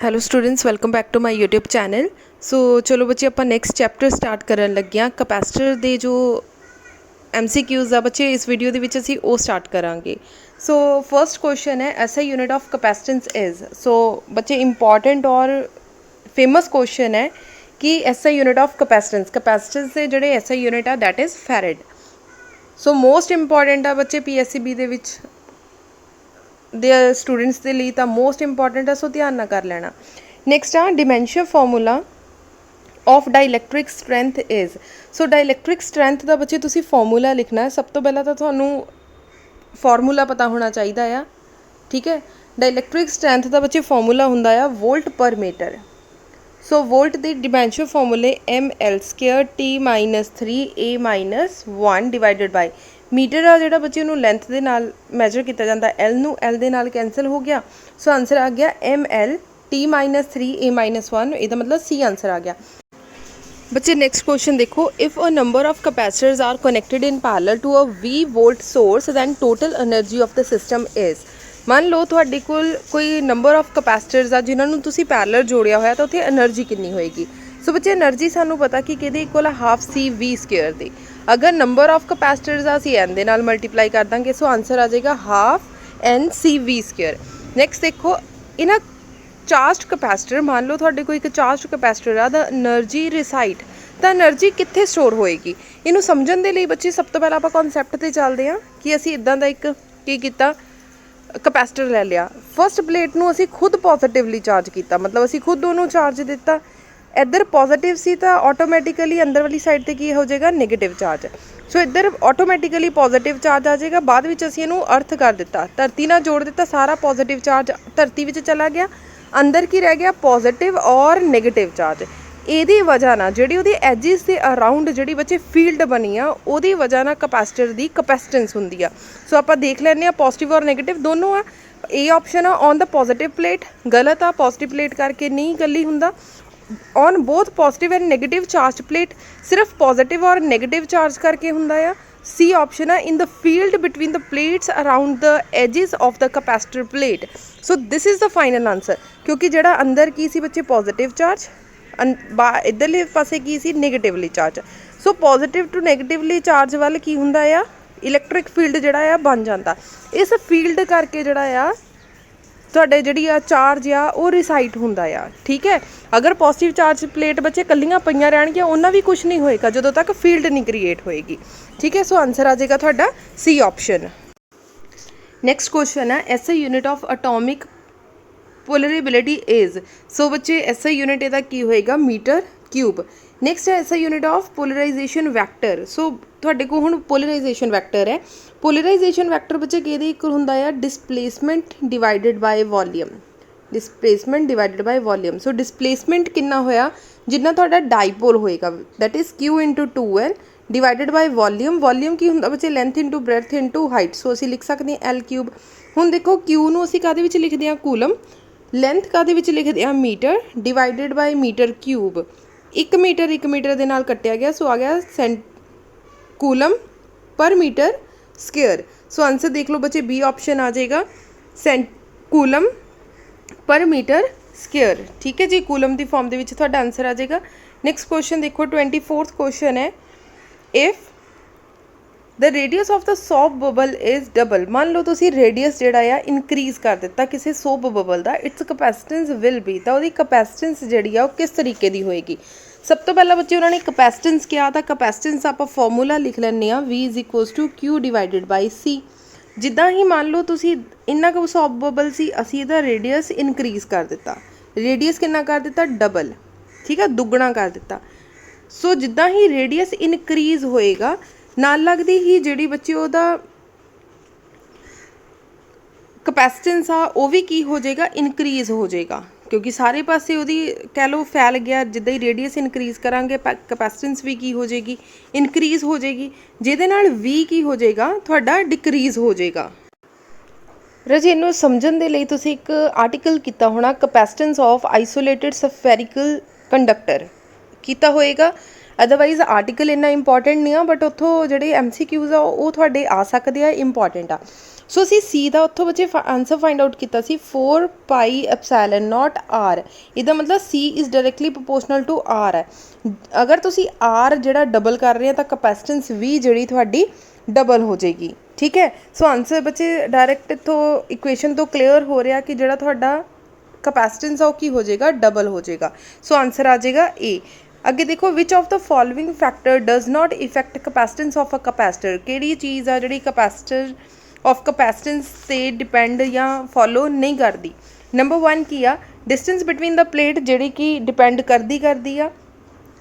Hello students, welcome back to my YouTube channel. So चलो बच्चे ਆਪਾਂ ਨੈਕਸਟ ਚੈਪਟਰ ਸਟਾਰਟ ਕਰਨ ਲੱਗੇ ਹਾਂ। ਕਪੈਸਿਟਰ ਦੇ ਜੋ MCQs ਆ ਬੱਚੇ ਇਸ ਵੀਡੀਓ ਦੇ ਵਿੱਚ ਅਸੀਂ ਉਹ ਸਟਾਰਟ ਕਰਾਂਗੇ। ਸੋ ਫਰਸਟ ਕੁਐਸਚਨ ਹੈ SI unit of capacitance is. So बच्चे इंपॉर्टेंट और फेमस क्वेश्चन है कि एसआई यूनिट ऑफ कैपेसिटेंस ਦੇ ਜਿਹੜੇ एसआई यूनिट ਆ that is farad. So most important आ बच्चे PSCB ਦੇ ਵਿੱਚ ਦੇ स्टूडेंट्स के लिए तो मोस्ट इंपॉर्टेंट है, सो ध्यान ना कर लेना। नैक्सट आ dimensional formula of dielectric strength is. So dielectric strength का बच्चे तुसी फॉर्मूला लिखना है। सब तो पहला तो थानू फॉर्मूला पता होना चाहिए आ, ठीक है। डाइलैक्ट्रिक स्ट्रेंथ का बच्चे फॉर्मूला हुंदा आ वोल्ट पर मीटर। सो वोल्ट के डिमेंशियर फॉर्मूले ml² T-3a-1 divided by metre आ जिहड़ा बच्चे नूं लेंथ दे नाल मैजर किया जाता, एल नूं एल दे नाल कैंसल हो गया। सो आंसर आ गया ml T-3a-1, इहदा मतलब सी आंसर आ गया। बच्चे नेक्स्ट क्वेश्चन देखो, if a number of capacitors are connected in parallel to a V volt source then total energy of the system is. मान लो तुहाडे कोल कोई नंबर ऑफ कैपेसिटर्स आ जिन्हां नूं तुसीं पैरेलल जोड़िया होया तो उत्थे एनर्जी कितनी होएगी। सो बच्चे एनर्जी सानू पता कि किहदे इक्वल हाफ CV² दी। अगर नंबर ऑफ कैपेसिटर्स असीं n दे नाल मल्टीप्लाई कर देंगे सो आंसर आ जाएगा हाफ NCV²। नैक्सट देखो, इन्हां चार्ज कैपेसिटर, मान लो तुहाडे कोई एक चार्ज कैपेसिटर आ द एनर्जी रिसाइड, तो एनर्जी कित्थे स्टोर होएगी। इनू समझण दे लई बच्चे सब तो पहला आपां कॉन्सैप्ट ते चलदे हां कि असीं इदां दा एक की कीता कैपेसिटर ले लिया। फस्ट प्लेट नूं असीं खुद पॉजिटिवली चार्ज किया, मतलब असीं खुद उहनूं चार्ज दिता। इधर पॉजिटिव सी तो ऑटोमैटिकली अंदर वाली साइड ते की हो जाएगा नेगेटिव चार्ज। सो इधर ऑटोमैटिकली पॉजिटिव चार्ज आ जाएगा। बाद विच असीं इहनूं अर्थ कर दिता, धरती नाल जोड़ दिता, सारा पॉजिटिव चार्ज धरती विच चला गया। अंदर की रह गया पॉजिटिव और नेगेटिव चार्ज। ਇਹਦੀ वजह ना ਜਿਹੜੀ ਉਹਦੀ एजिस ਦੇ अराउंड ਜਿਹੜੀ ਬੱਚੇ फील्ड बनी आ ਉਹਦੀ वजह ना कैपेसिटर ਦੀ कैपेसिटेंस ਹੁੰਦੀ ਆ। सो ਆਪਾਂ देख ਲੈਂਦੇ ਆ पॉजिटिव और नेगेटिव दोनों आ। ए ऑप्शन आ ऑन द पॉजिटिव प्लेट, गलत आ, पॉजिटिव प्लेट करके नहीं गली हुंदा। On both positive and negative charge plate सिर्फ पॉजिटिव और नेगेटिव चार्ज करके हुंदा आ। सी ऑप्शन है in the field between the plates around the edges of the capacitor plate. So this is the final answer, क्योंकि जिहड़ा अंदर की सी बच्चे पॉजिटिव चार्ज, इधरले पासे की सी negatively charge. So positive to negatively charge वाल की हुंदा आ इलैक्ट्रिक फील्ड जिहड़ा आ बन जाता। इस फील्ड करके जिहड़ा आ तुहाडे जिहड़ी आ चार्ज आ वो रिसाइट हुंदा आ, ठीक है। अगर पॉजिटिव चार्ज प्लेट बच्चे कल्लियां पईयां रहणगियां उन्हां भी कुछ नहीं होएगा जदों तक फील्ड नहीं क्रिएट होएगी, ठीक है। सो आंसर आ जाएगा तुहाडा सी ऑप्शन। नैक्सट क्वेश्चन है SI unit of atomic polarizability is. So बच्चे एसआई यूनिट इहदा की होएगा मीटर क्यूब। नैक्सट है SI unit of polarization vector. So तुहाडे कोल हुण पोलराइजेशन वैक्टर है। पोलराइजेशन वैक्टर बच्चे किहदे इक्वल हुंदा है displacement divided by volume. Displacement divided by volume. So displacement कितना होया जिन्ना तुहाडा डाइपोल होएगा, that is Q × 2L divided by volume. Volume की हुंदा बच्चे length into breadth into height. So असीं लिख सकते हैं L3। हुण देखो Q नूं असीं काहदे विच लिखदे हां कूलम, लेंथ काहदे विच लिखदे हां metre, divided by metre cube. एक मीटर दे नाल कट्टिया गया, सो आ गया coulomb per metre square. So answer देख लो बच्चे बी ऑप्शन आ जाएगा कूलम पर मीटर स्क्वेयर, ठीक है जी। कूलम की फॉर्म के तुहाडा आंसर आ जाएगा। नैक्सट क्वेश्चन देखो 24th क्वेश्चन है if the radius of the soap bubble is double. मान लो तुसी रेडियस जिहड़ा आ इनक्रीज कर दिता किसी सोप बबल का, इट्स कैपेसिटेंस विल बी, तो उसकी कैपेसिटेंस जिहड़ी आ किस तरीके की होएगी। सब तो पहला बच्चे उन्होंने कैपेसिटेंस किया था, कैपेसिटेंस आप फॉर्मूला लिख लैंने आ V = Q divided by C। जिद्दां ही मान लो तुसी इन्ना को सोप बबल सी, असी इहदा रेडियस इनक्रीज कर दिता, रेडियस कितना कर दिता डबल, ठीक है, दुगना कर दिता। सो जिद्दां ही रेडियस इनक्रीज होएगा नाल लगदी ही जिहड़ी बच्चे ओहदा कैपेसिटेंस आ वो भी की हो जाएगा इनक्रीज हो जाएगा, क्योंकि सारे पासे ਉਹਦੀ कह लो फैल गया। जिद्दां ही रेडियस इनक्रीज करांगे कैपेसिटेंस भी की हो जाएगी इनक्रीज हो जाएगी, जिहदे नाल V की हो जाएगा तुहाडा डिक्रीज हो जाएगा। राजे इनू समझण दे लई तुसीं एक आर्टिकल कीता होना capacitance of isolated spherical conductor कीता होएगा। अदरवाइज आर्टिकल इन्ना इंपॉर्टेंट नहीं आ, बट उत्थों जिहड़े MCQs आ वो तुहाडे आ सकदे आ, इंपॉर्टेंट आ। ਸੋ ਅਸੀਂ ਸੀ ਦਾ ਉੱਥੋਂ ਬੱਚੇ ਆਂਸਰ ਫਾइंड ਆਊਟ ਕੀਤਾ ਸੀ 4 ਪਾਈ ਐਪਸਾਈਲਨ ਨॉट ਆਰ। ਇਹਦਾ ਮਤਲਬ C is directly proportional to R ਹੈ। ਅਗਰ ਤੁਸੀਂ ਆਰ ਜਿਹੜਾ ਡਬਲ ਕਰ ਰਹੇ ਹੋ ਤਾਂ ਕਪੈਸਿਟੈਂਸ ਵੀ ਜਿਹੜੀ ਤੁਹਾਡੀ ਡਬਲ ਹੋ ਜਾਏਗੀ। ਠੀਕ ਹੈ, ਸੋ ਆਂਸਰ ਬੱਚੇ ਡਾਇਰੈਕਟ ਇੱਥੋਂ ਇਕੁਏਸ਼ਨ ਤੋਂ ਕਲੀਅਰ ਹੋ ਰਿਹਾ ਕਿ ਜਿਹੜਾ ਤੁਹਾਡਾ ਕਪੈਸਿਟੈਂਸ ਆ ਉਹ ਕੀ ਹੋ ਜਾਏਗਾ, ਡਬਲ ਹੋ ਜਾਏਗਾ। ਸੋ ਆਂਸਰ ਆ ਜਾਏਗਾ ਏ। ਅੱਗੇ ਦੇਖੋ which of the following factor does not affect capacitance of a capacitor. ਕਿਹੜੀ ਚੀਜ਼ ਆ ਜਿਹੜੀ ਕਪੈਸਿਟਰ ਆਫ ਕਪੈਸਿਟੈਂਸ 'ਤੇ ਡਿਪੈਂਡ ਜਾਂ ਫੋਲੋ ਨਹੀਂ ਕਰਦੀ। ਨੰਬਰ 1 ਕੀ ਆ, ਡਿਸਟੈਂਸ ਬਿਟਵੀਨ ਦ ਪਲੇਟ ਜਿਹੜੀ ਕਿ ਡਿਪੈਂਡ ਕਰਦੀ ਆ।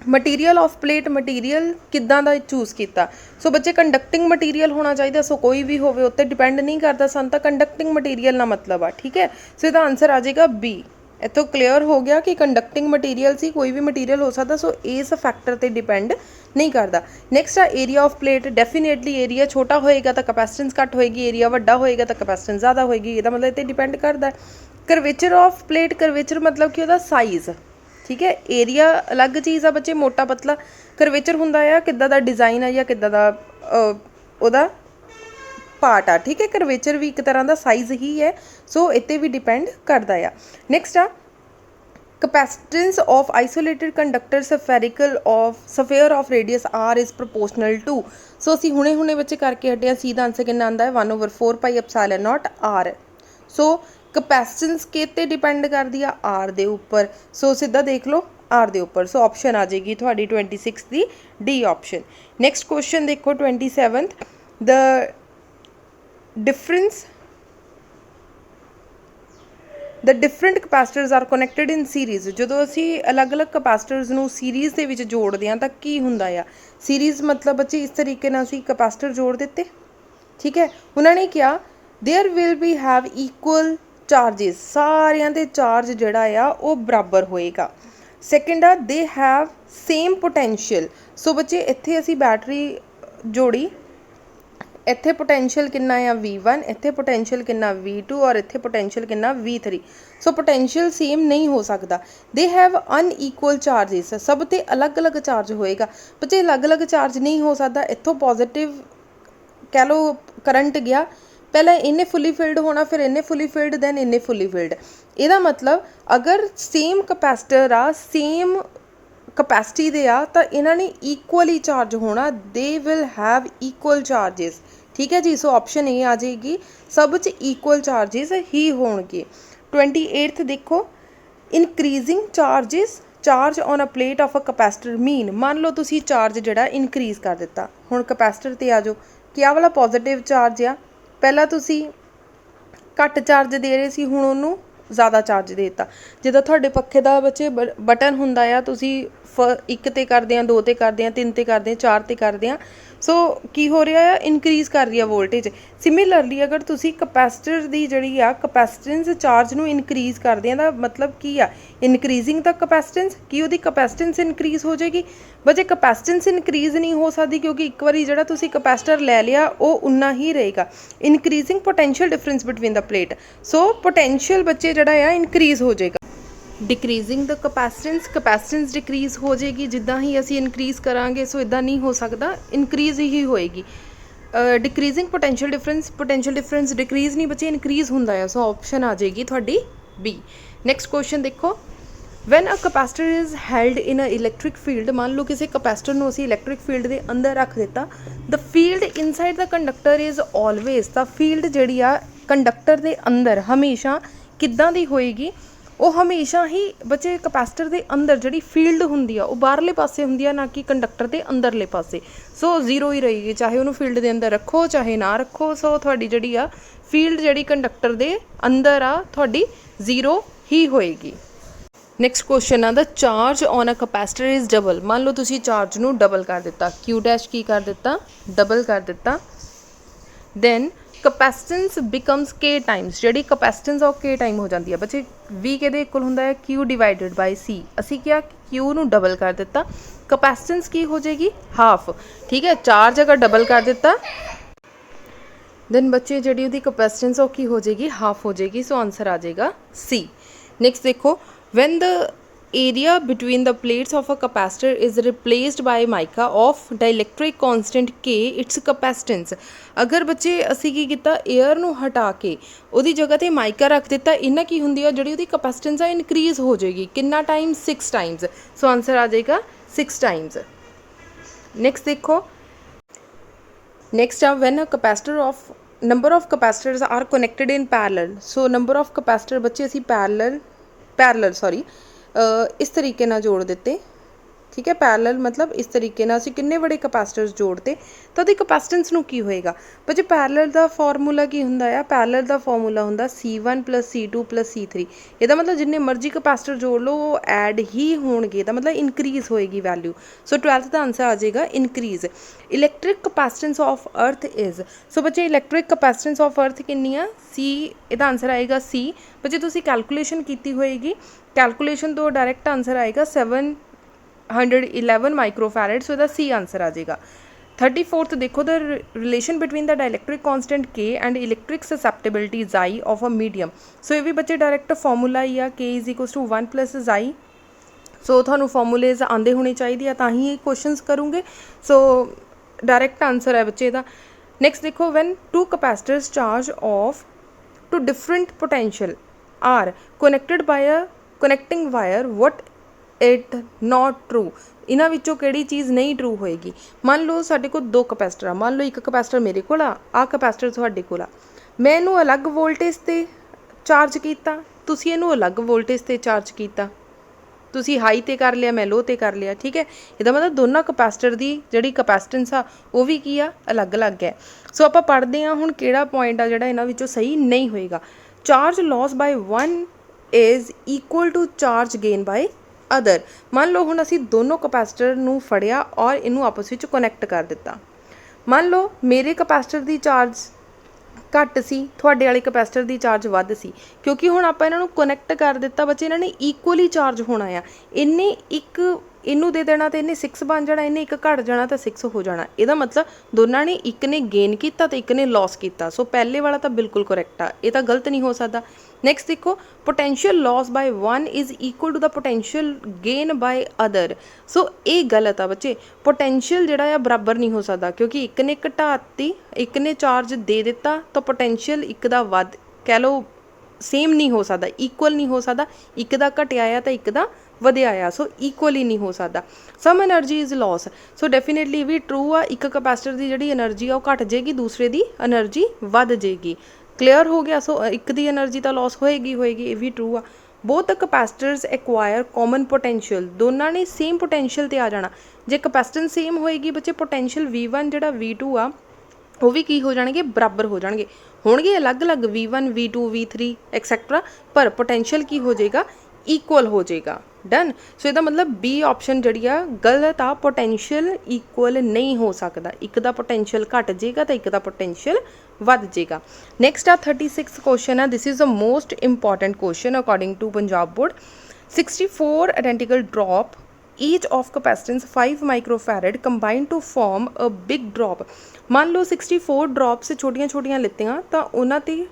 ਮਟੀਰੀਅਲ ਆਫ ਪਲੇਟ, ਮਟੀਰੀਅਲ ਕਿੱਦਾਂ ਦਾ ਚੂਜ਼ ਕੀਤਾ। ਸੋ ਬੱਚੇ ਕੰਡਕਟਿੰਗ ਮਟੀਰੀਅਲ ਹੋਣਾ ਚਾਹੀਦਾ। ਸੋ ਕੋਈ ਵੀ ਹੋਵੇ ਉੱਤੇ ਡਿਪੈਂਡ ਨਹੀਂ ਕਰਦਾ, ਸਾਨੂੰ ਤਾਂ ਕੰਡਕਟਿੰਗ ਮਟੀਰੀਅਲ ਨਾਲ ਮਤਲਬ ਆ। ਠੀਕ ਹੈ, ਸੋ ਇਹਦਾ ਆਂਸਰ ਆ ਜਾਏਗਾ ਬੀ। ਇੱਥੋਂ ਕਲੀਅਰ ਹੋ ਗਿਆ ਕਿ ਕੰਡਕਟਿੰਗ ਮਟੀਰੀਅਲ ਸੀ, ਕੋਈ ਵੀ ਮਟੀਰੀਅਲ ਹੋ ਸਕਦਾ। ਸੋ ਇਸ ਫੈਕਟਰ 'ਤੇ ਡਿਪੈਂਡ ਨਹੀਂ ਕਰਦਾ। ਨੈਕਸਟ ਆ area of plate. Definitely area ਛੋਟਾ ਹੋਏਗਾ ਤਾਂ ਕਪੈਸਿਟੈਂਸ ਘੱਟ ਹੋਏਗੀ, ਏਰੀਆ ਵੱਡਾ ਹੋਏਗਾ ਤਾਂ ਕਪੈਸਿਟੈਂਸ ਜ਼ਿਆਦਾ ਹੋਏਗੀ। ਇਹਦਾ ਮਤਲਬ ਇਹ 'ਤੇ ਡਿਪੈਂਡ ਕਰਦਾ। ਕਰਵੇਚਰ ਆਫ ਪਲੇਟ, ਕਰਵੇਚਰ ਮਤਲਬ ਕਿ ਉਹਦਾ ਸਾਈਜ਼। ਠੀਕ ਹੈ, ਏਰੀਆ ਅਲੱਗ ਚੀਜ਼ ਆ ਬੱਚੇ, ਮੋਟਾ ਪਤਲਾ। ਕਰਵੇਚਰ ਹੁੰਦਾ ਆ ਕਿੱਦਾਂ ਦਾ ਡਿਜ਼ਾਈਨ ਆ ਜਾਂ ਕਿੱਦਾਂ ਦਾ ਉਹਦਾ ਪਾਰਟ ਆ। ਠੀਕ ਹੈ, ਕਰਵੇਚਰ ਵੀ ਇੱਕ ਤਰ੍ਹਾਂ ਦਾ ਸਾਈਜ਼ ਹੀ ਹੈ। ਸੋ ਇੱਥੇ ਵੀ ਡਿਪੈਂਡ ਕਰਦਾ ਆ। ਨੈਕਸਟ ਆ capacitance of isolated conductor sphere of radius r is proportional to। ਸੋ ਅਸੀਂ ਹੁਣੇ ਬੱਚੇ ਕਰਕੇ ਹਟੇ ਆ। ਸੀ ਦਾ ਆਂਸਰ ਕਿੰਨਾ ਆਉਂਦਾ ਹੈ 1/4 ਪਾਈ ਐਪਸਾਈਲਨ ਨॉट r। ਸੋ ਕਪੈਸਿਟੈਂਸ ਕਿਤੇ ਡਿਪੈਂਡ ਕਰਦੀ ਆ r ਦੇ ਉੱਪਰ। ਸੋ ਸਿੱਧਾ ਦੇਖ ਲਓ r ਦੇ ਉੱਪਰ। ਸੋ ਆਪਸ਼ਨ ਆ ਜਾਏਗੀ ਤੁਹਾਡੀ 26 ਦੀ ਡੀ ਆਪਸ਼ਨ। ਨੈਕਸਟ ਕੁਐਸਚਨ ਦੇਖੋ 27th, ਦ ਡਿਫਰੈਂਟ ਕਪੈਸਿਟਰਸ ਆਰ ਕਨੈਕਟਡ ਇਨ ਸੀਰੀਜ਼। ਜਦੋਂ ਅਸੀਂ ਅਲੱਗ-ਅਲੱਗ ਕਪੈਸਿਟਰਸ ਨੂੰ ਸੀਰੀਜ਼ ਦੇ ਵਿੱਚ ਜੋੜਦੇ ਹਾਂ ਤਾਂ ਕੀ ਹੁੰਦਾ ਆ। ਸੀਰੀਜ਼ ਮਤਲਬ ਬੱਚੇ ਇਸ ਤਰੀਕੇ ਨਾਲ ਅਸੀਂ ਕਪੈਸਿਟਰ ਜੋੜ ਦਿੱਤੇ। ਠੀਕ ਹੈ, ਉਹਨਾਂ ਨੇ ਕਿਹਾ there will be have equal charges. ਸਾਰਿਆਂ ਦੇ ਚਾਰਜ ਜਿਹੜਾ ਆ ਉਹ ਬਰਾਬਰ ਹੋਏਗਾ। ਸੈਕਿੰਡ ਆ ਦੇ ਹੈਵ ਸੇਮ ਪੋਟੈਂਸ਼ੀਅਲ। ਸੋ ਬੱਚੇ ਇੱਥੇ ਅਸੀਂ ਬੈਟਰੀ ਜੋੜੀ, ਇੱਥੇ ਪੋਟੈਂਸ਼ੀਅਲ ਕਿੰਨਾ ਆ V1, ਇੱਥੇ ਪੋਟੈਂਸ਼ੀਅਲ ਕਿੰਨਾ V2 ਔਰ ਇੱਥੇ ਪੋਟੈਂਸ਼ੀਅਲ ਕਿੰਨਾ V3। ਸੋ ਪੋਟੈਂਸ਼ੀਅਲ ਸੇਮ ਨਹੀਂ ਹੋ ਸਕਦਾ। They have ਅਨਈਕੁਅਲ charges. ਸਭ 'ਤੇ ਅਲੱਗ-ਅਲੱਗ ਚਾਰਜ ਹੋਏਗਾ। ਬੱਚੇ ਅਲੱਗ-ਅਲੱਗ ਚਾਰਜ ਨਹੀਂ ਹੋ ਸਕਦਾ। ਇੱਥੋਂ ਪੋਜ਼ੀਟਿਵ ਕਹਿ ਲਓ ਕਰੰਟ ਗਿਆ, ਪਹਿਲਾਂ ਇਹਨੇ ਫੁੱਲੀ ਫਿਲਡ ਹੋਣਾ, ਫਿਰ ਇਹਨੇ ਫੁੱਲੀ ਫਿਲਡ, ਦੈਨ ਇਹਨੇ ਫੁੱਲੀ ਫਿਲਡ। ਇਹਦਾ ਮਤਲਬ ਅਗਰ ਸੇਮ ਕਪੈਸਿਟਰ ਆ, ਸੇਮ ਕਪੈਸਿਟੀ ਦੇ ਆ, ਤਾਂ ਇਹਨਾਂ ਨੇ ਇਕੁਅਲੀ ਚਾਰਜ ਹੋਣਾ। They will have equal charges. ਠੀਕ ਹੈ ਜੀ, ਸੋ ਆਪਸ਼ਨ ਏ ਆ ਜਾਏਗੀ, ਸਭ 'ਚ ਇਕੁਅਲ ਚਾਰਜਿਸ ਹੀ ਹੋਣਗੇ। 28th ਦੇਖੋ, increasing charge on a plate of a capacitor mean. ਮੰਨ ਲਓ ਤੁਸੀਂ ਚਾਰਜ ਜਿਹੜਾ ਇਨਕਰੀਜ਼ ਕਰ ਦਿੱਤਾ। ਹੁਣ ਕਪੈਸਿਟਰ 'ਤੇ ਆ ਜਾਓ, ਕਿ ਆਹ ਵਾਲਾ ਪੋਜ਼ੀਟਿਵ ਚਾਰਜ ਆ, ਪਹਿਲਾਂ ਤੁਸੀਂ ਘੱਟ ਚਾਰਜ ਦੇ ਰਹੇ ਸੀ, ਹੁਣ ਉਹਨੂੰ ਜ਼ਿਆਦਾ ਚਾਰਜ ਦੇ ਦਿੱਤਾ। ਜਦੋਂ ਤੁਹਾਡੇ ਪੱਖੇ ਦਾ ਬੱਚੇ ਬਟਨ ਹੁੰਦਾ ਆ, ਤੁਸੀਂ 1 'ਤੇ ਕਰਦੇ ਆ, 2 'ਤੇ ਕਰਦੇ ਆ, 3 'ਤੇ ਕਰਦੇ ਆ, 4 'ਤੇ ਕਰਦੇ ਆ। ਸੋ ਕੀ ਹੋ ਰਿਹਾ ਆ, ਇਨਕਰੀਜ਼ ਕਰ ਰਹੀ ਆ ਵੋਲਟੇਜ। ਸਿਮਿਲਰਲੀ ਅਗਰ ਤੁਸੀਂ ਕਪੈਸਿਟਰ ਦੀ ਜਿਹੜੀ ਆ ਕਪੈਸਿਟੈਂਸ ਚਾਰਜ ਨੂੰ ਇਨਕਰੀਜ਼ ਕਰਦੇ ਆ, ਦਾ ਮਤਲਬ ਕੀ ਆ, ਇਨਕਰੀਜ਼ਿੰਗ ਦਾ ਕਪੈਸਿਟੈਂਸ, ਕੀ ਉਹਦੀ ਕਪੈਸਿਟੈਂਸ ਇਨਕਰੀਜ਼ ਹੋ ਜਾਏਗੀ। ਬੱਚੇ ਕਪੈਸਿਟੈਂਸ ਇਨਕਰੀਜ਼ ਨਹੀਂ ਹੋ ਸਕਦੀ, ਕਿਉਂਕਿ ਇੱਕ ਵਾਰੀ ਜਿਹੜਾ ਤੁਸੀਂ ਕਪੈਸਿਟਰ ਲੈ ਲਿਆ ਉਹ ਉਨਾ ਹੀ ਰਹੇਗਾ। ਇਨਕਰੀਜ਼ਿੰਗ ਪੋਟੈਂਸ਼ੀਅਲ ਡਿਫਰੈਂਸ ਬਿਟਵੀਨ ਦਾ ਪਲੇਟ। ਸੋ ਪੋਟੈਂਸ਼ੀਅਲ ਬੱਚੇ ਜਿਹੜਾ ਆ ਇਨਕਰੀਜ਼ ਹੋ ਜਾਏਗਾ। ਡਿਕਰੀਜ਼ਿੰਗ ਦਾ ਕਪੈਸਿਟੈਂਸ ਡਿਕਰੀਜ਼ ਹੋ ਜਾਏਗੀ ਜਿੱਦਾਂ ਹੀ ਅਸੀਂ ਇਨਕਰੀਜ਼ ਕਰਾਂਗੇ। ਸੋ ਇੱਦਾਂ ਨਹੀਂ ਹੋ ਸਕਦਾ, ਇਨਕਰੀਜ਼ ਹੀ ਹੋਏਗੀ। ਡਿਕਰੀਜ਼ਿੰਗ ਪੋਟੈਂਸ਼ੀਅਲ ਡਿਫਰੈਂਸ ਡਿਕਰੀਜ਼ ਨਹੀਂ ਬੱਚੇ, ਇਨਕਰੀਜ਼ ਹੁੰਦਾ ਆ। ਸੋ ਆਪਸ਼ਨ ਆ ਜਾਏਗੀ ਤੁਹਾਡੀ ਬੀ। ਨੈਕਸਟ ਕੁਐਸਚਨ ਦੇਖੋ, when a capacitor is held in a electric field. ਮੰਨ ਲਓ ਕਿਸੇ ਕਪੈਸਿਟਰ ਨੂੰ ਅਸੀਂ ਇਲੈਕਟ੍ਰਿਕ ਫੀਲਡ ਦੇ ਅੰਦਰ ਰੱਖ ਦਿੱਤਾ। The field inside the conductor is always. ਤਾਂ ਫੀਲਡ ਜਿਹੜੀ ਆ ਕੰਡਕਟਰ ਦੇ ਅੰਦਰ ਹਮੇਸ਼ਾ ਕਿੱਦਾਂ ਦੀ ਹੋਏਗੀ, ਉਹ ਹਮੇਸ਼ਾ ਹੀ ਬੱਚੇ ਕਪੈਸਿਟਰ ਦੇ ਅੰਦਰ ਜਿਹੜੀ ਫੀਲਡ ਹੁੰਦੀ ਆ ਉਹ ਬਾਹਰਲੇ ਪਾਸੇ ਹੁੰਦੀ ਆ, ਨਾ ਕਿ ਕੰਡਕਟਰ ਦੇ ਅੰਦਰਲੇ ਪਾਸੇ। ਸੋ ਜ਼ੀਰੋ ਹੀ ਰਹੇਗੀ, ਚਾਹੇ ਉਹਨੂੰ ਫੀਲਡ ਦੇ ਅੰਦਰ ਰੱਖੋ ਚਾਹੇ ਨਾ ਰੱਖੋ। ਸੋ ਤੁਹਾਡੀ ਜਿਹੜੀ ਆ ਫੀਲਡ ਜਿਹੜੀ ਕੰਡਕਟਰ ਦੇ ਅੰਦਰ ਆ ਤੁਹਾਡੀ ਜ਼ੀਰੋ ਹੀ ਹੋਏਗੀ। ਨੈਕਸਟ ਕੁਐਸਚਨ ਆ, the charge on a capacitor is double. ਮੰਨ ਲਓ ਤੁਸੀਂ ਚਾਰਜ ਨੂੰ ਡਬਲ ਕਰ ਦਿੱਤਾ, Q ਡੈਸ਼ ਕੀ ਕਰ ਦਿੱਤਾ, ਡਬਲ ਕਰ ਦਿੱਤਾ। Then capacitance becomes K times. ਜਿਹੜੀ ਕਪੈਸਿਟੈਂਸ ਆ ਉਹ K ਟਾਈਮ ਹੋ ਜਾਂਦੀ ਹੈ। ਬੱਚੇ V ਕਿਹਦੇ ਇਕੁਅਲ ਹੁੰਦਾ ਹੈ, Q ਡਿਵਾਈਡਡ ਬਾਈ C। ਅਸੀਂ ਕਿਹਾ Q ਨੂੰ ਡਬਲ ਕਰ ਦਿੱਤਾ, ਕਪੈਸਿਟੈਂਸ ਕੀ ਹੋ ਜਾਏਗੀ, ਹਾਫ। ਠੀਕ ਹੈ, ਚਾਰਜ ਅਗਰ ਡਬਲ ਕਰ ਦਿੱਤਾ ਦੈਨ ਬੱਚੇ ਜਿਹੜੀ ਉਹਦੀ ਕਪੈਸਿਟੈਂਸ ਉਹ ਕੀ ਹੋ ਜਾਏਗੀ, ਹਾਫ ਹੋ ਜਾਏਗੀ। ਸੋ ਆਂਸਰ ਆ ਜਾਏਗਾ C। ਨੈਕਸਟ ਦੇਖੋ, van the area between the plates of a capacitor is replaced by mica of dielectric constant K its capacitance। अगर बच्चे ਅਸੀਂ ਕੀ ਕੀਤਾ एयर ਨੂੰ ਹਟਾ ਕੇ ਉਹਦੀ ਜਗ੍ਹਾ ਤੇ ਮਾਈਕਾ ਰੱਖ ਦਿੱਤਾ ਇਹਨਾਂ ਕੀ ਹੁੰਦੀ ਆ ਜਿਹੜੀ ਉਹਦੀ ਕਪੈਸਿਟੈਂਸ ਆ ਇਨਕਰੀਜ਼ ਹੋ ਜਾਏਗੀ ਕਿੰਨਾ ਟਾਈਮ 6 ਟਾਈਮਸ। ਸੋ ਆਨਸਰ ਆ ਜਾਏਗਾ 6 ਟਾਈਮਸ। नेक्स्ट देखो next when a capacitor of number of capacitors are connected in parallel. So number of capacitor बच्चे असी पैरेलल इस तरीके ना जोड़ दिते, ठीक है। पैरेलल मतलब इस तरीके ना असी किन्ने बड़े कैपेसिटर्स जोड़ते तो उहदी कैपेसिटेंस नूं की होएगा। बच्चे पैरेलल दा फार्मूला की हुंदा आ, पैरेलल दा फार्मूला हुंदा C1 + C2 + C3। इहदा मतलब जिन्ने मर्जी कैपेसिटर जोड़ लो वो ऐड ही होणगे, इहदा मतलब इनक्रीज होएगी वैल्यू। सो 12th का आंसर आ जाएगा increase. Electric capacitance of earth is. So बच्चे इलैक्ट्रिक कैपेसिटेंस ऑफ अर्थ कितनी है C, इहदा आंसर आएगा C। बच्चे तुसीं कैलकुलेशन कीती होएगी, कैलकुलेशन तो डायरैक्ट आंसर आएगा 711 माइक्रोफैरड। सो इसका सी आंसर आ जाएगा। 34th देखो the relation between the dielectric constant K and electric susceptibility Xi of a medium. So ये भी बच्चे डायरैक्ट फार्मूला ही आ K = 1 + Xi। सो थानू फार्मूलेज आंदे होने चाहिए तां ही ये क्वेश्चंस करूँगे। सो डायरैक्ट आंसर है बच्चे का। नैक्सट देखो when two capacitors charge of two different potential are connected by a connecting wire what it not true. इन्हां विचों किहड़ी चीज़ नहीं ट्रू होएगी। मान लो साडे कोल दो कैपेसिटर आ, मान लो एक कैपेसिटर मेरे कोल आ कैपेसिटर तुहाडे कोल आ, मैं इहनूं अलग वोल्टेज ते चार्ज कीता, तुसीं इहनूं अलग वोल्टेज ते चार्ज कीता, तुसीं हाई ते कर लिया मैं लो ते कर लिया, ठीक है। इहदा मतलब दोनों कैपेसिटर दी जिहड़ी कैपेसिटेंस आ वो भी की आ अलग अलग है। सो आपां पढ़दे हां हुण किहड़ा पॉइंट आ जिहड़ा इन्हां विचों सही नहीं होएगा। Charge loss by one is equal to charge gain by other. मान लो हुण असीं दोनों कैपेसिटर नूं फड़िया और इनू आपस विच कनैक्ट कर दिता। मान लो मेरे कैपेसिटर दी चार्ज घट सी, तुहाडे वाले कैपेसिटर दी चार्ज वध सी, क्योंकि हुण आपां इन्हां नूं कनैक्ट कर दिता बच्चे, इन्हां ने इक्वली चार्ज होना आ। इन्ने एक इनू दे देना तो इन्हें 6 बन जाना, इन्हें एक घट जाना तो 6 हो जाना। इहदा मतलब दोनों ने एक ने गेन किया तो एक ने लॉस किया। सो पहले वाला तो बिल्कुल करैक्ट आ, ये तो गलत नहीं हो सकता। नैक्सट देखो potential loss by one is equal to the potential gain by other. So ये गलत आ बच्चे, पोटेंशियल जिहड़ा आ बराबर नहीं हो सकता, क्योंकि एक ने घटाती एक ने चार्ज दे दिता तो पोटेंशियल एक दा वध कह लो सेम नहीं हो सकता, इक्वल नहीं हो सकता। एक दा घटिया आ तो एक दा वधिया आ, सो इक्वली नहीं हो सकता। Some energy is loss. So definitely भी ट्रू आ, एक कैपेसिटर की जिहड़ी एनर्जी आ घट जाएगी, दूसरे की एनर्जी वध जाएगी। क्लीयर हो गया। सो एक दी एनर्जी तो लॉस होएगी ये भी ट्रू आ। Both the capacitors acquire common potential, दोनों ने सेम पोटेंशियल ते आ जाना। जे कैपेसिटेंस सेम होएगी बच्चे पोटेंशियल V1 जिहड़ा V2 आ वो भी की हो जाएंगे बराबर हो जाएंगे, होणगे अलग अलग V1 V2 V3 एक्सैक्ट्रा, पर पोटेंशियल की हो जाएगा इक्वल हो जाएगा। डन। सो इसका मतलब बी ऑप्शन जी गलत आ, पोटेंशियल इक्वल नहीं हो सकता। एक का पोटेंशियल घट जाएगा तो एक का पोटेंशियल वध जाएगा। नैक्सट आ 36 क्वेश्चन है, this is the most important question according to Punjab board. 64 identical drop each of capacitance 5 microfarad combine to form a big drop. मान लो 64 ड्रॉप्स छोटियां छोटियां लित्तियां तो उन्होंने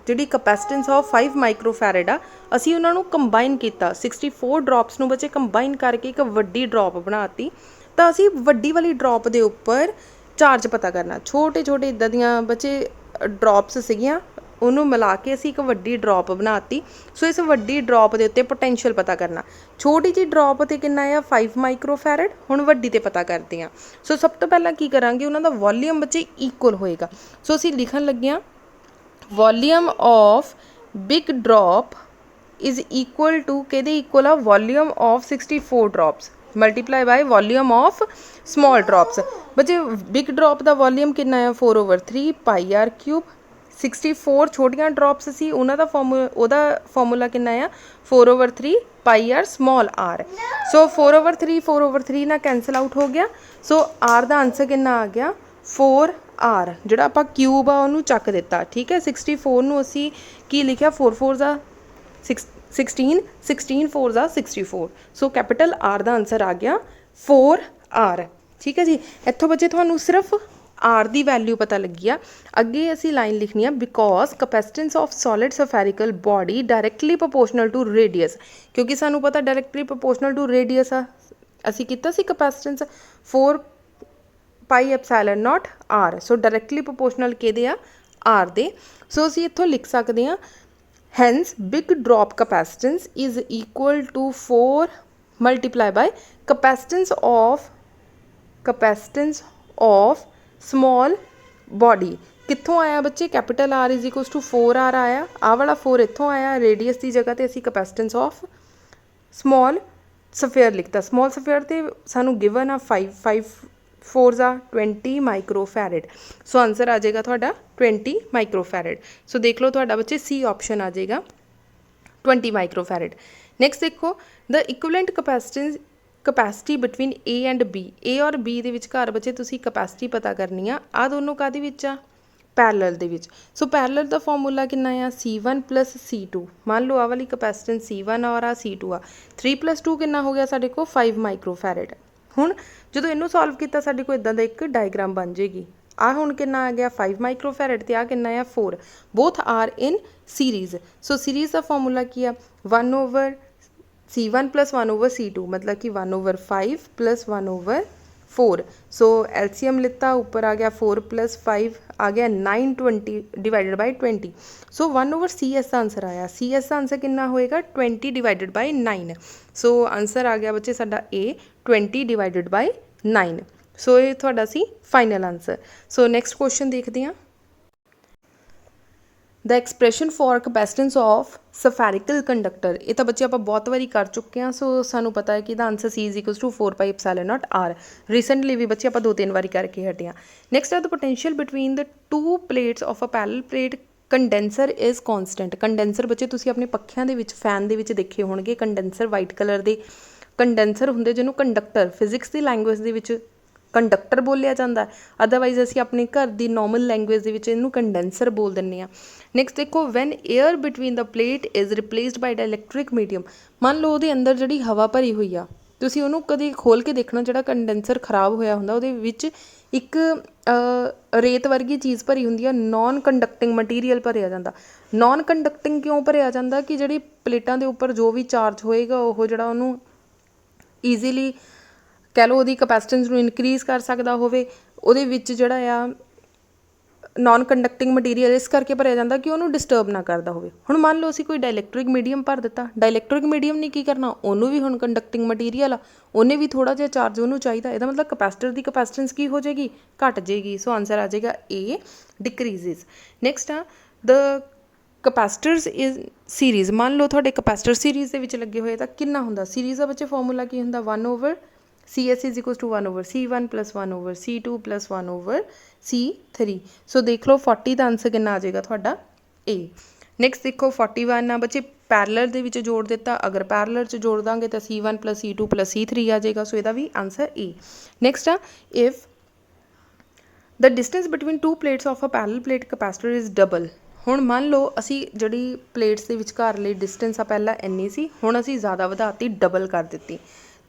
जिहड़ी कैपेसिटेंस आ 5 माइक्रोफैरड आ, असी उन्होंने कंबाइन किया। 64 ड्रॉप्स नूं बच्चे कंबाइन करके एक वड्डी ड्रॉप बनाती, तो असी वड्डी वाली ड्रॉप के उपर चार्ज पता करना। छोटे छोटे इदां दियां बच्चे ड्रॉप्स सीगियां, उन्होंने मिला के असी एक वड्डी ड्रॉप बनाती। सो इस वड्डी ड्रॉप के उत्ते पोटेंशियल पता करना। छोटी जी ड्रॉप ते कितना आ 5 माइक्रोफैरड, हुण वड्डी ते पता करते हैं। सो सब तो पहला की करांगे, उन्हों का वॉल्यूम बच्चे इक्वल होएगा। सो असी लिखन लगे हां volume of big drop is equal to कहते इक्वल आ volume of 64 drops multiply by volume of small drops. बच्चे बिग ड्रॉप का वॉल्यूम कितना है 4/3 πr³। 64 छोटियां ड्रॉप्स सी उन्हों का फॉर्मूला कितना है 4/3 πr स्मॉल आर। सो 4/3 ना कैंसल आउट हो गया। सो आर का आंसर कितना आ गया 4r, जोड़ा आप क्यूब आ उन्होंने चक दिता। ठीक है, 64 नूं असी की लिखा 4 4 जा 16 16 4 जा 64। सो कैपिटल आर का आंसर आ गया 4r। ठीक है जी, इत्थों बच्चे तुहानूं सिर्फ आर की वैल्यू पता लगी आ। अगे असी लाइन लिखनी है because capacitance of solid spherical body directly proportional to radius, क्योंकि सानू पता डायरैक्टली प्रोपोर्शनल टू रेडियस आ, असी कीता सी capacitance 4 pi epsilon not R, so directly proportional किहदे आ आर दे। सो असी इत्थों लिख सकते हैं hence big drop capacitance is equal to 4 multiply by capacitance of small body. कित्थों आया बच्चे, capital R is equal to 4R आया, आ वाला 4 इत्थों आया, रेडियस की जगह ते असी कैपेसिटेंस ऑफ स्मॉल सफेयर लिखता। स्मॉल सफेयर ते सानू गिवन आ 5 4 जा 20 माइक्रोफैरड, सो आंसर आ जाएगा थोड़ा 20 माइक्रोफैरड। सो देख लो थोड़ा बच्चे सी ऑप्शन आ जाएगा 20 माइक्रोफैरड। नैक्सट देखो the equivalent capacity between A and B, A और बी दे विचकार बच्चे तुसी कैपेसिटी पता करनी आ दोनों काहदे विच आ पैरलल दे विच। सो पैरलल दा फॉर्मूला कितना आ C1 प्लस C2, मान लो आ वाली कैपेसिटेंस C1 और आ C2 आ, 3 + 2 कितना हो गया साडे को 5 माइक्रोफैरड। हुण जदों इनू सॉल्व किया साडे को इदां दा एक डायग्राम बन जाएगी, आ हुण कितना आ गया 5 माइक्रोफैरड ते आ कितना आ 4, both are in series. So series का फॉर्मूला की आ 1/C1 + 1/C2, मतलब कि 1/5 + 1/4। सो एलसीएम लिता, ऊपर आ गया 4 + 5 आ गया 9 20 डिवाइडेड बाई 20। सो 1/CS का आंसर आया, CS का आंसर कितना होएगा 20 डिवाइडेड बाई 9। सो आंसर आ गया बच्चे साडा A 20 डिवाइडेड बाई 9। सो ये थोड़ा सी final answer. So next question देखते हैं the expression for capacitance of spherical conductor. ये तो बच्चे आप बहुत बारी कर चुके हैं, सो सानू पता है कि answer C = 4 pi epsilon not R. Recently भी बच्चे आप 2-3 बारी करके हटे हैं। नैक्सट है the potential between the 2 plates of a parallel plate condenser is constant. Condenser बच्चे तुसी अपने पੱਖਿਆਂ ਦੇ ਵਿੱਚ फैन ਦੇ ਵਿੱਚ ਦੇਖੇ ਹੋਣਗੇ, कंडेंसर वाइट कलर ਦੇ कंडेंसर ਹੁੰਦੇ ਜਿਹਨੂੰ कंडक्टर फिजिक्स की लैंग्वेज ਦੇ ਵਿੱਚ कंडक्टर बोलिया जाता है, अदरवाइज असी अपने घर की नॉर्मल लैंग्वेज इनू कंडेंसर बोल दें। नैक्सट देखो when air between the plate is replaced by the electric medium, मान लो वो अंदर जी हवा भरी हुई आ, तुसी उन्होंने कभी खोल के देखना जो कंडेंसर खराब होया हुंदा उहदे विच एक रेत वर्गी चीज़ भरी हुंदी है, नॉन कंडक्टिंग मटीरीयल भरिया जाता। नॉन कंडक्टिंग क्यों भरिया जाता कि जी प्लेटां के उपर जो भी चार्ज होएगा वो जो उन्होंने ईजीली कह लो वो कैपेसिटेंस नूं इनक्रीज़ कर सकता होवे, उहदे विच जिहड़ा आ नॉन कंडक्टिंग मटीरीयल इस करके भरिया जाता कि उन्होंने डिस्टर्ब ना करता होवे। हुण मान लो असीं कोई डायलैक्ट्रिक मीडियम भर दिता, डायलैक्ट्रिक मीडियम ने की करना, उन्होंने भी हुण कंडक्टिंग मटीरीयल आ, उन्हें भी थोड़ा जिहा चार्ज उन्होंने चाहिए, इसदा मतलब कैपेसिटर की कैपेसिटेंस की हो जाएगी घट जाएगी। सो आंसर आ जाएगा A डिक्रीजेज। नैक्सट आ द कैपेसिटर्स इज सीरीज़, मान लो थोड़े कैपेसिटर सीरीज़ के विच लगे हुए तो कितना हुंदा, सीरीज़ का बच्चे फॉर्मूला की हुंदा 1/CS is equal to 1/C1 + 1/C2 + 1/C3। सो देख लो 40 का आंसर कितना आ जाएगा थोड़ा A। नैक्सट देखो 41 आ बच्चे पैरलर दे विच जोड़ दिता, अगर पैरलर च जोड़ देंगे तो C1 + C2 + C3 आ जाएगा, सो इसका भी आंसर A। नैक्सट आ if the distance between 2 plates of a parallel plate capacitor is double. हुण मान लो असी जिहड़ी प्लेट्स के विचकारली डिस्टेंस आ पहला इन्नी सी, हुण असी ज़्यादा वधाती डबल कर दी,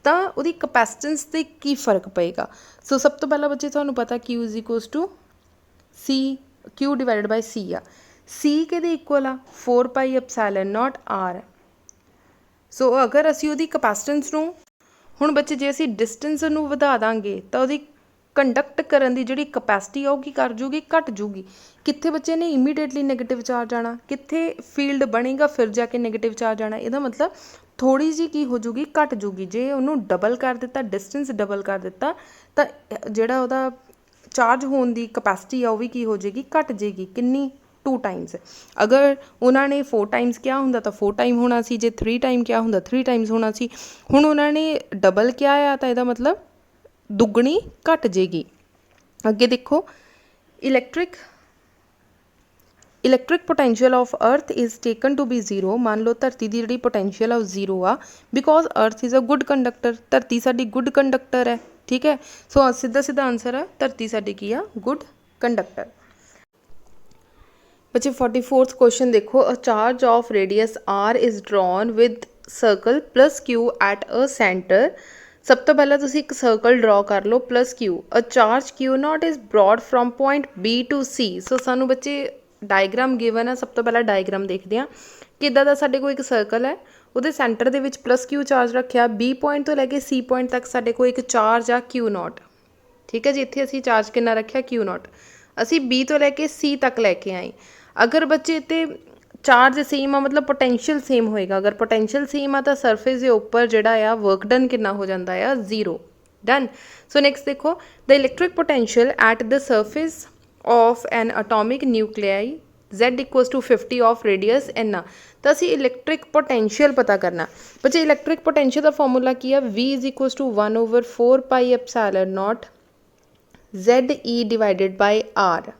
तो वो कैपेसिटेंस से की फर्क पेगा। सो सब तो पहला बच्चे तुहानूं पता Q = C Q divided by C आ, C के इक्वल आ 4 pi epsilon not R। So अगर असी वो कैपेसिटेंस नूं हुण बच्चे जे असी डिस्टेंस नूं वधा दांगे तो वो कंडक्ट करन दी जिहड़ी कैपेसिटी आ की कर जूगी घट जूगी। कित्थे बच्चे ने इमीडिएटली नैगेटिव चार्ज आना, कित्थे फील्ड बनेगा फिर जाके नैगेटिव चार्ज आना, इसदा मतलब थोड़ी जी की हो जूगी घट जूगी। जे उन्होंने डबल कर दिता, डिस्टेंस डबल कर दिता, तो जिहड़ा उहदा चार्ज होने की कैपेसिटी आ वो भी की हो जाएगी घट जाएगी, किन्नी 2 टाइम्स। अगर उन्होंने 4 टाइम्स क्या होंदा तो 4 टाइम होना सी, जे 3 टाइम क्या होंदा 3 टाइम्स होना सी। हुण उन्होंने डबल क्या आ तो इसदा मतलब दुगनी घट जाएगी। अगे देखो electric potential of earth is taken to be 0, मान लो धरती की जी पोटेंशियल आ 0 आ, because earth is a good conductor, धरती साडी गुड कंडक्टर है, ठीक है। सो सीधा सीधा आंसर है धरती साडी की आ गुड कंडक्टर। बच्चे 44th क्वेश्चन देखो a charge of radius R is drawn with circle +Q at a centre सब तो पहला तुसी एक सर्कल ड्रॉ कर लो plus Q a charge Q nought is brought from point B to C so सानू बच्चे डायग्राम गिवन है सब तो पहला डायग्राम देखते हैं कि इदा का साडे को एक सर्कल है ਉਹਦੇ ਸੈਂਟਰ ਦੇ ਵਿੱਚ ਪਲੱਸ ਕਿਊ ਚਾਰਜ ਰੱਖਿਆ ਬੀ ਪੁਆਇੰਟ ਤੋਂ ਲੈ ਕੇ ਸੀ ਪੁਆਇੰਟ ਤੱਕ ਸਾਡੇ ਕੋਲ ਇੱਕ ਚਾਰਜ ਆ ਕਿਊ ਨੋਟ ਠੀਕ ਹੈ ਜੀ ਇੱਥੇ ਅਸੀਂ ਚਾਰਜ ਕਿੰਨਾ ਰੱਖਿਆ ਕਿਊ ਨੋਟ ਅਸੀਂ ਬੀ ਤੋਂ ਲੈ ਕੇ ਸੀ ਤੱਕ ਲੈ ਕੇ ਆਏ ਅਗਰ ਬੱਚੇ ਤੇ ਚਾਰਜ ਸੇਮ ਆ ਮਤਲਬ ਪੋਟੈਂਸ਼ੀਅਲ ਸੇਮ ਹੋਏਗਾ ਅਗਰ ਪੋਟੈਂਸ਼ੀਅਲ ਸੇਮ ਆ ਤਾਂ ਸਰਫੇਸ ਦੇ ਉੱਪਰ ਜਿਹੜਾ ਆ ਵਰਕ ਡਨ ਕਿੰਨਾ ਹੋ ਜਾਂਦਾ ਆ 0 ਡਨ ਸੋ ਨੈਕਸਟ ਦੇਖੋ the electric potential at the surface of an atomic nuclei Z equals to 50 of radius एन तो असी इलैक्ट्रिक पोटेंशियल पता करना बच्चे इलैक्ट्रिक पोटेंशियल का फॉर्मूला की है V is equals to 1/4 pi epsilon not ZE divided by R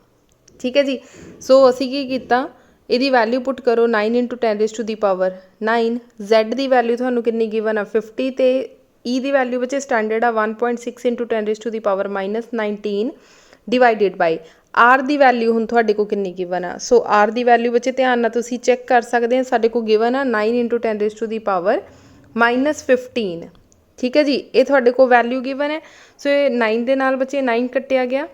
ठीक है जी सो असी की कीता ਇਹਦੀ वैल्यू पुट करो 9 × 10⁻⁹ 9 Z की वैल्यू थानू कितनी गिवन है 50 तो E की वैल्यू बच्चे स्टैंडर्ड आ 1.6 × 10⁻⁻19 डिवाइडेड बाय आर की वैल्यू हुण तुहाडे कोल कितनी गिवन आ सो आर की वैल्यू बच्चे ध्यान नाल तुसीं चैक कर सकते हैं साडे कोल गिवन आ 9 × 10⁻⁻15 ठीक है जी ये तुहाडे कोल वैल्यू गिवन है सो ये 9 दे नाल बच्चे 9 कट्टिया गया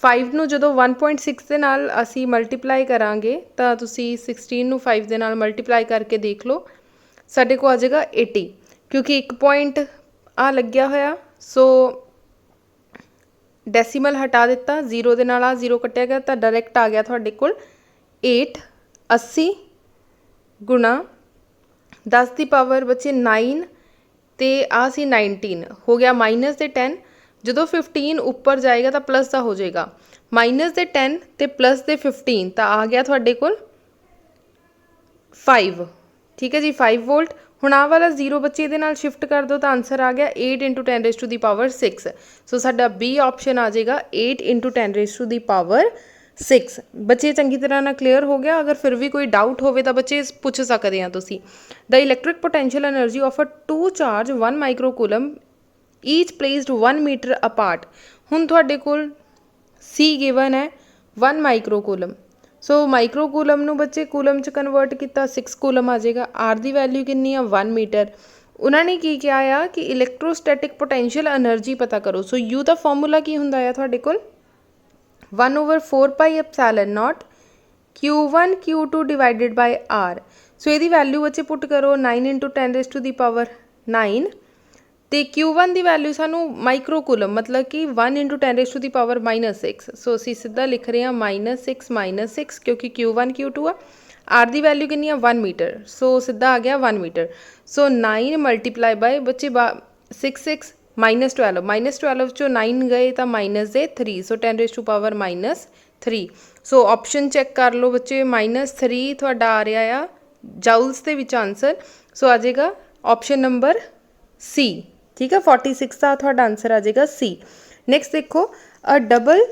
5 नूं जदों 1.6 दे नाल असीं मल्टीप्लाई करांगे तां तुसीं 16 नूं 5 दे नाल मल्टीप्लाई करके देख लो साडे कोल आ जाएगा 80 क्योंकि एक पॉइंट आ लग्या होया सो डेसीमल हटा दिता 0 के नाल 0 कट्टिया गया तो डायरैक्ट आ गया तुहाडे कोल 8 80 गुणा 10 की पावर बच्चे 9 तो आ सी 19 हो गया माइनस दे 10 जो 15 उपर जाएगा तो प्लस का हो जाएगा माइनस दे 10 तो प्लस दे 15 तो आ गया तुहाडे कोल 5 ठीक है जी 5 वोल्ट हुण आ वाला 0 बच्चे दे नाल शिफ्ट कर दो तो आंसर आ गया 8 × 10⁻6 सो साडा बी ऑप्शन आ जाएगा 8 × 10⁻6 बच्चे चंगी तरह ना क्लीयर हो गया अगर फिर भी कोई डाउट होवे तो बच्चे पूछ सकते हैं तुसी the electric potential energy of a two charge 1 microcoulomb each placed 1 metre apart हुण तुहाडे कोल सी गिवन है 1 माइक्रोकूलम सो माइक्रोकूलम नूं बच्चे कूलम च कन्वर्ट किया 6 कूलम आ जाएगा आर की वैल्यू कितनी है 1 मीटर उन्होंने की किया आ कि इलैक्ट्रोस्टैटिक पोटेंशियल एनर्जी पता करो सो यू का फॉर्मूला की हुंदा है तुहाडे कोल 1/4 pi epsilon not Q1 Q2 divided by R सो यदि वैल्यू बच्चे पुट करो 9 × 10⁻9 तो Q1 की वैल्यू सानू माइक्रोकूलम मतलब कि 1 × 10⁻6 सो असी सीधा लिख रहे हैं -6 क्योंकि Q1 Q2 आ आर की वैल्यू कितनी है 1 मीटर सो सीधा आ गया 1 मीटर सो 9 मल्टीप्लाई बाय बच्चे 6 -12 चो 9 गए तो -3 सो 10⁻3 सो ऑप्शन चेक कर लो बच्चे -3 तुहाडा आ रहा आ जाउल्स दे विच आंसर सो आ जाएगा ऑप्शन नंबर सी ठीक है 46 का तुहाडा आंसर आ जाएगा सी नैक्सट देखो a double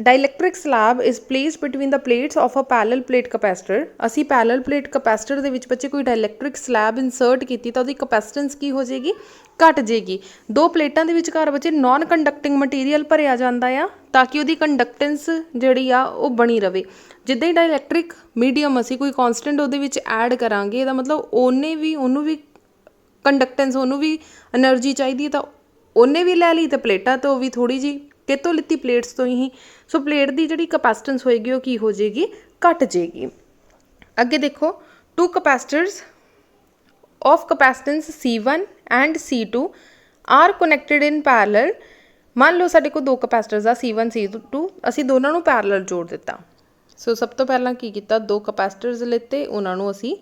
dielectric slab is placed between the plates of a parallel plate capacitor असी पैरेलल प्लेट कैपेसिटर दे विच बच्चे कोई डाइलैक्ट्रिक स्लैब इंसर्ट की तो उसकी कैपेसिटेंस की हो जाएगी घट जाएगी दो प्लेटां दे विचकार बच्चे नॉन कंडक्टिंग मटीरियल भरिया जाता है ताकि उसकी कंडक्टेंस जिहड़ी आ वो बनी रहे जिद्दां ही डाइलैक्ट्रिक मीडियम असी कोई कॉन्सटेंट उहदे विच ऐड करांगे इहदा मतलब उन्होंने भी कंडक्टेंस उन्होंने भी एनर्जी चाहिए तो उन्हें भी लै ली तो प्लेटा तो भी थोड़ी जी कितों लिती प्लेट्स तो ही सो प्लेट की जी कैपेसिटेंस होएगी वो की हो जाएगी घट जाएगी अगे देखो two capacitors of capacitance C1 and C2 are connected in parallel मान लो साडे को दो कैपेसिटर्स आ C1 C2 असी दोनों नूं पैरेलल जोड़ दिता सो सब तो पहला की कीता दो कैपेसिटर्स लेते उन्होंने असी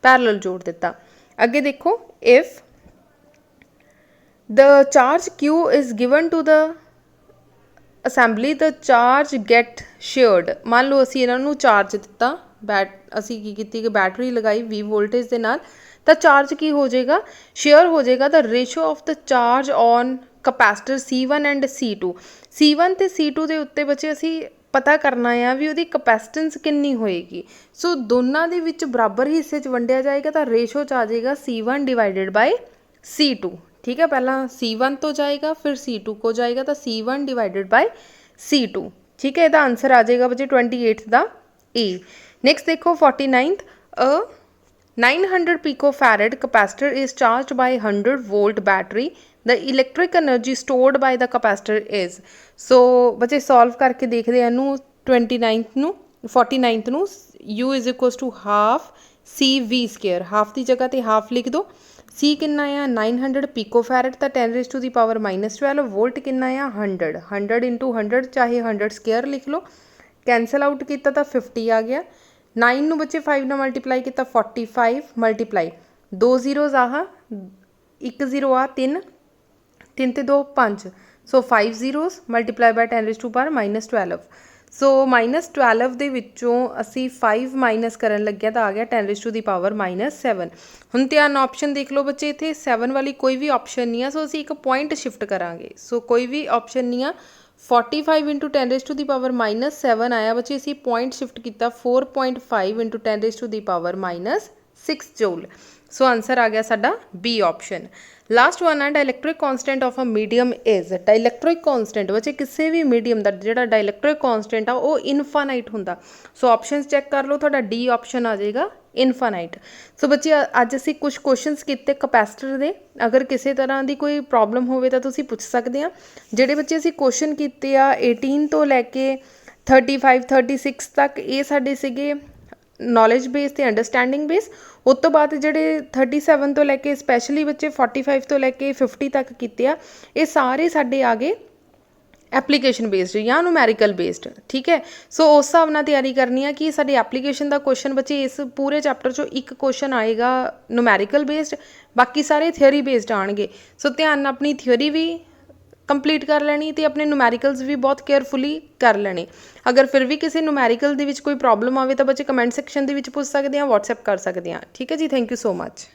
पैरेलल जोड़ दिता अगे देखो if the charge Q is given to the assembly the charge get shared मान लो असी इन्हों चार्ज दिता असी की कीती कि बैटरी लगाई V वोल्टेज के नाल तो चार्ज की हो जाएगा शेयर हो जाएगा the ratio of the charge on capacitor C1 and C1 तो C2 के उत्ते बच्चे असी पता करना है भी उसकी कैपेसिटेंस कितनी होएगी सो दोनों के विच बराबर हिस्से च वंडिया जाएगा तो रेशो च आ जाएगा C1 डिवाइडेड बाय C2 ठीक है पहला C1 तो जाएगा फिर C2 को जाएगा तो C1 डिवाइडेड बाय C2 ठीक है इसका आंसर आ जाएगा बच्चे 28 का ए नैक्सट देखो 49th a 900 picofarad capacitor is charged by 100 volt battery the electric energy stored by the capacitor is. So बच्चे सॉल्व करके देखते हैं इनू 29th ਨੂੰ 49th ਨੂੰ u is equals to half C V square, half की जगह तो हाफ लिख दो। सी कितना आ 900 पिकोफैरेड तो 10⁻⁻12 वोल्ट कितना आ 100 इंटू 100 चाहे 100 स्केयर लिख लो। कैंसल आउट किया तो 50 आ गया। 9 ਨੂੰ बच्चे 5 ਨਾਲ मल्टीप्लाई किया 45 मल्टीप्लाई 2 zeros आह 1 0 आ 3 3 ਤੇ 2 5 सो 5 zeros मल्टीप्लाई बाय 10⁻⁻12। सो -12 ਦੇ ਵਿੱਚੋਂ ਅਸੀਂ 5 ਮਾਈਨਸ ਕਰਨ ਲੱਗਿਆ ਤਾਂ ਆ ਗਿਆ 10⁻⁻7। ਹੁਣ ਧਿਆਨ ਆਪਸ਼ਨ ਦੇਖ ਲਓ ਬੱਚੇ, ਇੱਥੇ 7 ਵਾਲੀ ਕੋਈ ਵੀ ਆਪਸ਼ਨ ਨਹੀਂ ਆ। ਸੋ ਅਸੀਂ ਇੱਕ ਪੁਆਇੰਟ ਸ਼ਿਫਟ ਕਰਾਂਗੇ। ਸੋ ਕੋਈ ਵੀ ਆਪਸ਼ਨ ਨਹੀਂ ਆ। 45 इंटू 10⁻⁻7 आया बच्चे, इसी पॉइंट शिफ्ट किया 4.5 इंटू 10⁻⁻6 जूल। सो आंसर आ गया साडा बी ऑप्शन। लास्ट वन है dielectric constant of a medium is. Dielectric constant बच्चे किसी भी मीडियम का जो डाइलैक्ट्रिक कॉन्सटेंट आ वो इनफानाइट होंदा। सो ऑप्शनस चैक कर लो, थोड़ा डी ऑप्शन आ जाएगा इनफानाइट। सो बच्चे अज असी कुछ क्वेश्चनस किए कैपेसिटर दे, अगर किसी तरह की कोई प्रॉब्लम हो तो तुसी पूछ सकते हैं। जिहड़े बच्चे असी क्वेश्चन किए आ 18 तो लैके 35 36 तक ये साडे सीगे नॉलेज बेस ते अंडरस्टैंडिंग बेस। उस तो बाद जिहड़े 37 तो लैके स्पैशली बच्चे 45 तो लैके 50 तक किए आ, ये सारे साडे आ गए एप्लीकेशन बेस्ड या न्यूमैरिकल बेस्ड। ठीक है, सो उस हिसाब नाल तैयारी करनी है कि साडी एप्लीकेशन का क्वेश्चन बच्चे इस पूरे चैप्टर चो एक क्वेश्चन आएगा न्यूमैरिकल बेस्ड, बाकी सारे थियोरी बेस्ड आएंगे। सो ध्यान नाल अपनी थियोरी भी कंप्लीट कर लैनी तो अपने न्यूमैरिकल्स भी बहुत केयरफुली कर लेने। अगर फिर भी किसी न्यूमैरिकल दे विच कोई प्रॉब्लम आवे तो बच्चे कमेंट सैक्शन दे विच पूछ सकते हैं, व्हाट्सएप कर सकते हैं। ठीक है जी, थैंक यू सो मच।